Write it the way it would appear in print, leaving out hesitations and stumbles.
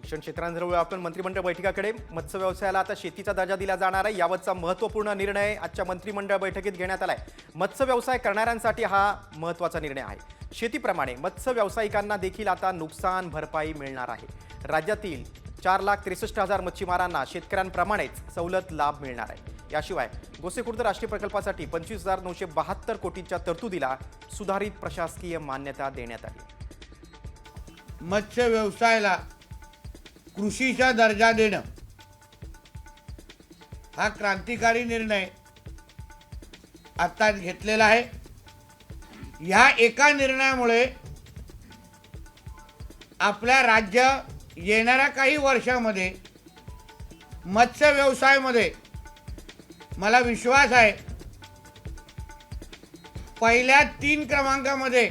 शिक्षण क्षेत्रांजवळ आपण मंत्रिमंडळ बैठकीकडे मत्स्य व्यवसायाला आता शेतीचा दर्जा दिला जाणार आहे यावरचा महत्त्वपूर्ण निर्णय आजच्या मंत्रिमंडळ बैठकीत घेण्यात आलाय। मत्स्य व्यवसाय करणाऱ्यांसाठी हा महत्त्वाचा निर्णय आहे। शेतीप्रमाणे मत्स्य व्यावसायिकांना देखील आता नुकसान भरपाई मिळणार आहे। राज्यातील 4,63,000 मच्छीमारांना शेतकऱ्यांप्रमाणेच सवलत लाभ मिळणार आहे। याशिवाय गोसेखुर्द राष्ट्रीय प्रकल्पासाठी 25,972 कोटींच्या तरतुदीला सुधारित प्रशासकीय मान्यता देण्यात आली। मत्स्य व्यवसायाला कृषीचा दर्जा देणं हा क्रांतिकारी निर्णय आता घेतलेला आहे। ह्या एका निर्णयामुळे आपल्या राज्य येणाऱ्या काही वर्षांमध्ये मत्स्य व्यवसायामध्ये मला विश्वास आहे पहिल्या 3 क्रमांकामध्ये